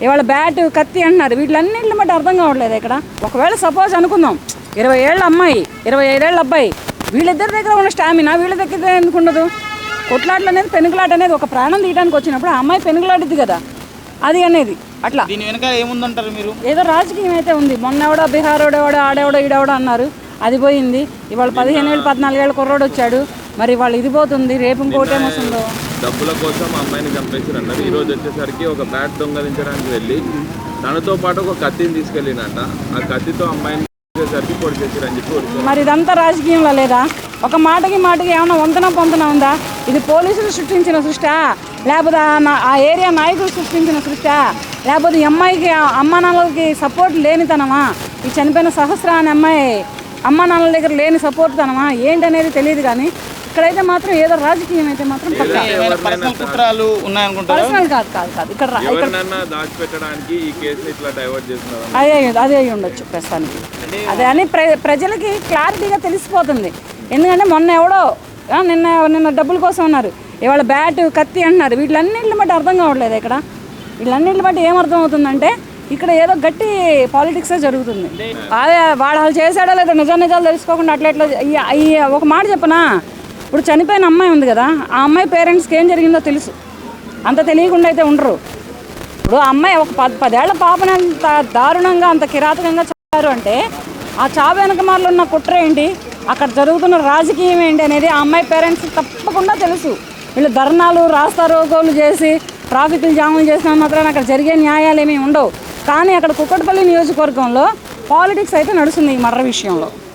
ఇవాళ బ్యాట్ కత్తి అంటున్నారు. వీటిలన్నింటిని బట్టి అర్థం కావట్లేదు ఇక్కడ. ఒకవేళ సపోజ్ అనుకుందాం 20 ఏళ్ళ అమ్మాయి 25 ఏళ్ళ అబ్బాయి, వీళ్ళిద్దరి దగ్గర ఉన్న స్టామినా వీళ్ళ దగ్గర ఎందుకు ఉండదు? కొట్లాటలు అనేది పెనుగులాట అనేది ఒక ప్రాణం తీయడానికి వచ్చినప్పుడు ఆ అమ్మాయి పెనుగులాడిద్ది కదా, అది అనేది అట్లా. దీని వెనక ఏముందంటారు మీరు? ఏదో రాజకీయం అయితే ఉంది. మొన్న ఎవడో బీహారోడెవడో ఆడేవడో ఈడెవడో అన్నారు, అది పోయింది. ఇవాళ 15 ఏళ్ళు 14 ఏళ్ళ కుర్రోడు వచ్చాడు, మరి వాళ్ళు ఇది పోతుంది. రేపు ఇంకోటి ఏమొస్తుందో. డబ్బుల కోసం అమ్మాయిని చంపేసారు అన్నారు. ఈ రోజు వచ్చేసరికి ఒక బ్యాట్ దొంగలించడానికి వెళ్ళి తనతో పాటు ఒక కత్తిని తీసుకెళ్ళినట్ట. ఆ కత్తితో అమ్మాయిని వచ్చేసరికి పొడి చేసిరని చెప్పి. మరి ఇదంతా రాజకీయంలో లేదా? ఒక మాటకి ఏమైనా వంతన ఉందా? ఇది పోలీసులు సృష్టించిన సృష్టా, లేకపోతే ఆ ఏరియా నాయకులు సృష్టించిన సృష్టా, లేకపోతే ఈ అమ్మాయికి అమ్మా నాన్నలకి సపోర్ట్ లేనితనమా? ఈ చనిపోయిన సహస్ర అనే అమ్మాయి అమ్మా నాన్నల దగ్గర లేని సపోర్ట్ తనమా ఏంటనేది తెలియదు. కానీ ఇక్కడైతే మాత్రం ఏదో రాజకీయం అయితే మాత్రం పర్సనల్ కుట్రలు ఉన్నాయనుకుంటారు. పర్సనల్ కాదు ఇక్కడ దాచిపెట్టడానికి ఈ కేసుని ఇట్లా డైవర్ట్ చేస్తున్నారు. అదే అయి ఉండొచ్చు ప్రస్తుతానికి. అదే అని ప్రజలకి క్లారిటీగా తెలిసిపోతుంది. ఎందుకంటే మొన్న ఎవడో నిన్న డబ్బుల కోసం అన్నారు, ఇవాళ బ్యాట్ కత్తి అంటున్నారు. వీటిలన్నింటిని బట్టి అర్థం కావట్లేదు ఇక్కడ. వీళ్ళన్నింటిని బట్టి ఏమర్థం అవుతుందంటే ఇక్కడ ఏదో గట్టి పాలిటిక్సే జరుగుతుంది. అదే వాళ్ళు చేసాడో లేదో నిజాలు తెలుసుకోకుండా అట్లా ఈ ఒక మాట చెప్పనా, ఇప్పుడు చనిపోయిన అమ్మాయి ఉంది కదా, ఆ అమ్మాయి పేరెంట్స్కి ఏం జరిగిందో తెలుసు. అంత తెలియకుండా అయితే ఉండరు. ఇప్పుడు ఆ అమ్మాయి ఒక 10 ఏళ్ల పాపని అంత దారుణంగా అంత కిరాతకంగా చంపారు అంటే ఆ చావు వెనకమాలలో ఉన్న కుట్ర ఏంటి, అక్కడ జరుగుతున్న రాజకీయం ఏంటి అనేది ఆ అమ్మాయి పేరెంట్స్కి తప్పకుండా తెలుసు. వీళ్ళు ధర్నాలు రాస్తారోకోలు చేసి ట్రాఫిక్లు జాములు చేసిన మాత్రం అక్కడ జరిగే న్యాయాలు ఏమీ ఉండవు. కానీ అక్కడ కుక్కట్పల్లి నియోజకవర్గంలో పాలిటిక్స్ అయితే నడుస్తుంది ఈ మర్ర విషయంలో.